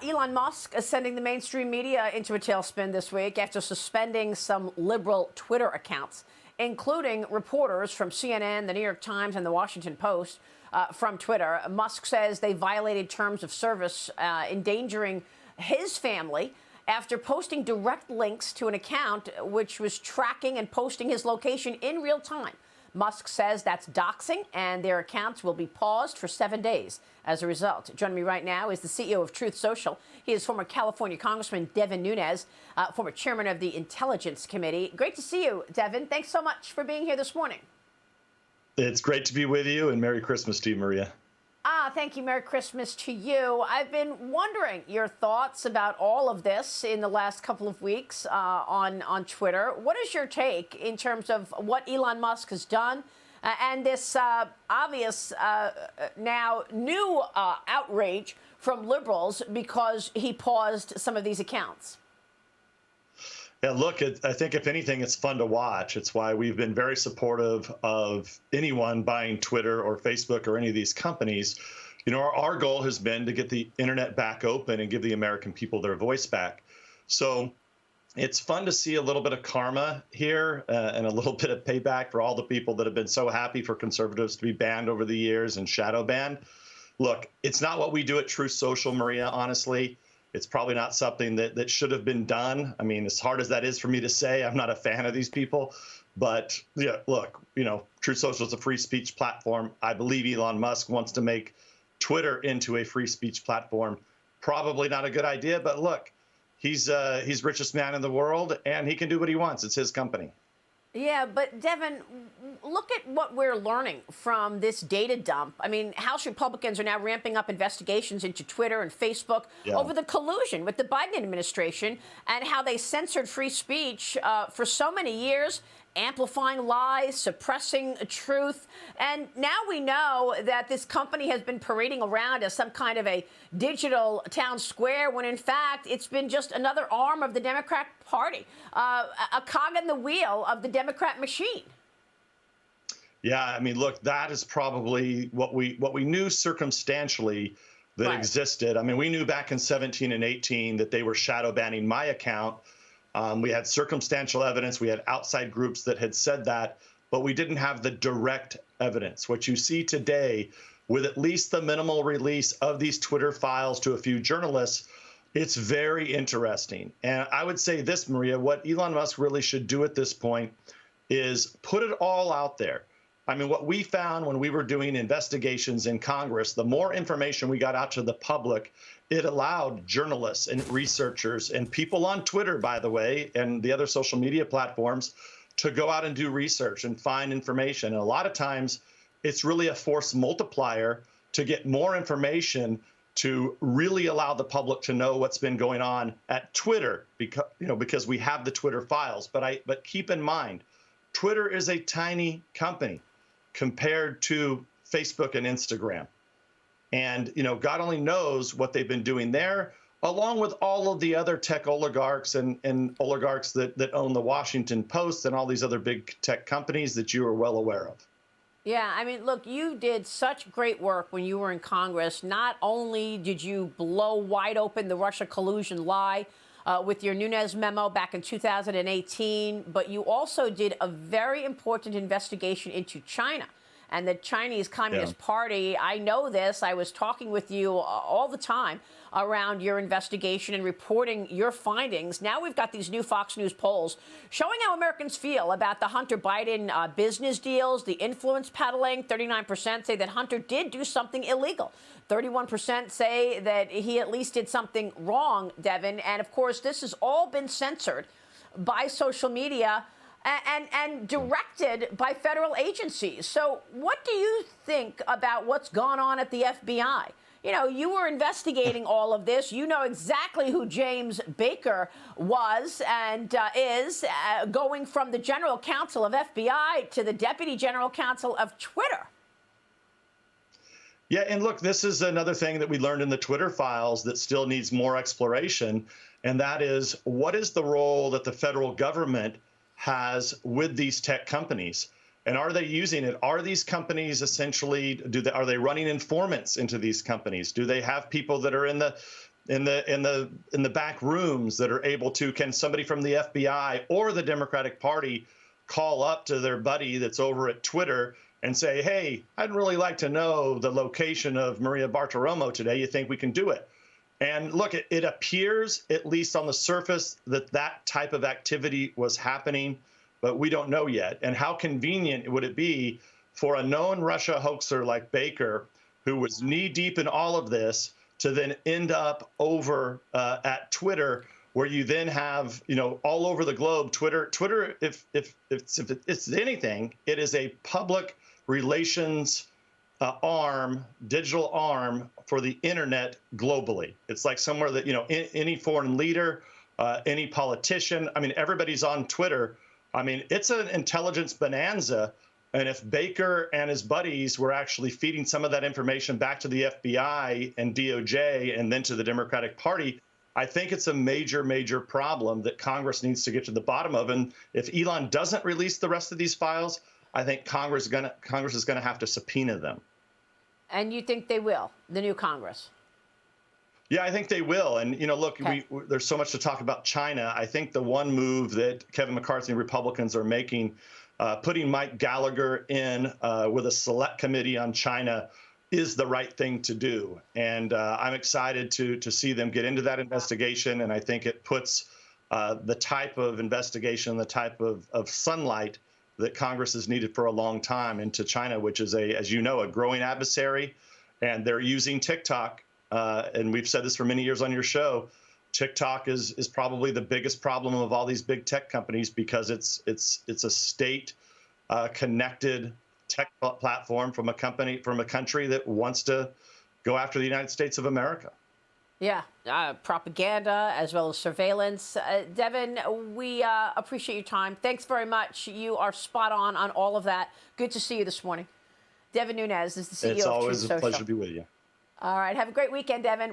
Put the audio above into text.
Elon Musk is sending the mainstream media into a tailspin this week after suspending some liberal Twitter accounts, including reporters from CNN, the New York Times, and the Washington Post from Twitter. Musk says they violated terms of service, endangering his family after posting direct links to an account which was tracking and posting his location in real time. Musk says that's doxing, and their accounts will be paused for 7 days as a result. Joining me right now is the CEO of Truth Social. He is former California Congressman Devin Nunes, former chairman of the Intelligence Committee. Great to see you, Devin. Thanks so much for being here this morning. It's great to be with you, and Merry Christmas to you, Maria. Thank you. Merry Christmas to you. I've been wondering your thoughts about all of this in the last couple of weeks on Twitter. What is your take in terms of what Elon Musk has done and this obvious now new outrage from liberals because he paused some of these accounts? Yeah, look, I think if anything, it's fun to watch. It's why we've been very supportive of anyone buying Twitter or Facebook or any of these companies. You know, our goal has been to get the internet back open and give the American people their voice back. So it's fun to see a little bit of karma here and a little bit of payback for all the people that have been so happy for conservatives to be banned over the years and shadow banned. Look, it's not what we do at Truth Social, Maria, honestly. It's probably not something that should have been done. I mean, as hard as that is for me to say, I'm not a fan of these people. But yeah, look, you know, Truth Social is a free speech platform. I believe Elon Musk wants to make Twitter into a free speech platform. Probably not a good idea, but look, he's richest man in the world, and he can do what he wants. It's his company. Yeah, but Devin, look at what we're learning from this data dump. I mean, House Republicans are now ramping up investigations into Twitter and Facebook over the collusion with the Biden administration and how they censored free speech for so many years, amplifying lies, suppressing truth. And now we know that this company has been parading around as some kind of a digital town square when, in fact, it's been just another arm of the Democrat Party, a cog in the wheel of the Democrat machine. Yeah, I mean, look, that is probably what we knew circumstantially that existed. I mean, we knew back in 17 and 18 that they were shadow banning my account. We had circumstantial evidence. We had outside groups that had said that, but we didn't have the direct evidence. What you see today, with at least the minimal release of these Twitter files to a few journalists, it's very interesting. And I would say this, Maria, what Elon Musk really should do at this point is put it all out there. I mean, what we found when we were doing investigations in Congress, the more information we got out to the public, it allowed journalists and researchers and people on Twitter, by the way, and the other social media platforms to go out and do research and find information. And a lot of times it's really a force multiplier to get more information to really allow the public to know what's been going on at Twitter, because we have the Twitter files. But keep in mind, Twitter is a tiny company compared to Facebook and Instagram. And, God only knows what they've been doing there, along with all of the other tech oligarchs and oligarchs that own the Washington Post and all these other big tech companies that you are well aware of. Yeah, I mean, look, you did such great work when you were in Congress. Not only did you blow wide open the Russia collusion lie with your Nunes memo back in 2018, but you also did a very important investigation into China and the Chinese Communist Party. I know this. I was talking with you all the time around your investigation and reporting your findings. Now we've got these new Fox News polls showing how Americans feel about the Hunter Biden business deals, the influence peddling. 39% say that Hunter did do something illegal. 31% say that he at least did something wrong, Devin. And, of course, this has all been censored by social media and directed by federal agencies. So what do you think about what's gone on at the FBI? You were investigating all of this. You know exactly who James Baker was and is, going from the general counsel of FBI to the deputy general counsel of Twitter. Yeah, and look, this is another thing that we learned in the Twitter files that still needs more exploration, and that is, what is the role that the federal government has with these tech companies? And are they using it? Are these companies essentially, are they running informants into these companies? Do they have people that are in the in the back rooms that are able to, can somebody from the FBI or the Democratic Party call up to their buddy that's over at Twitter and say, hey, I'd really like to know the location of Maria Bartiromo today. You think we can do it? And look, it appears, at least on the surface, that that type of activity was happening, but we don't know yet. And how convenient would it be for a known Russia hoaxer like Baker, who was knee deep in all of this, to then end up over at Twitter, where you then have, all over the globe, Twitter, if it's anything, it is a public relations arm, digital arm for the internet globally. It's like somewhere that, any foreign leader, any politician, everybody's on Twitter. It's an intelligence bonanza. And if Baker and his buddies were actually feeding some of that information back to the FBI and DOJ and then to the Democratic Party, I think it's a major, major problem that Congress needs to get to the bottom of. And if Elon doesn't release the rest of these files, I think Congress is gonna have to subpoena them. And you think they will, the new Congress? Yeah, I think they will. And, look, okay. There's so much to talk about China. I think the one move that Kevin McCarthy and Republicans are making, putting Mike Gallagher in with a select committee on China, is the right thing to do. And I'm excited to see them get into that investigation. And I think it puts the type of investigation, the type of sunlight that Congress has needed for a long time into China, which is, as you know, a growing adversary. And they're using TikTok. And we've said this for many years on your show. TikTok is probably the biggest problem of all these big tech companies, because it's a state connected tech platform from a country that wants to go after the United States of America. Yeah, propaganda as well as surveillance. Devin, we appreciate your time. Thanks very much. You are spot on all of that. Good to see you this morning. Devin Nunes is the CEO of Truth Social. It's always a pleasure to be with you. All right. Have a great weekend, Devin.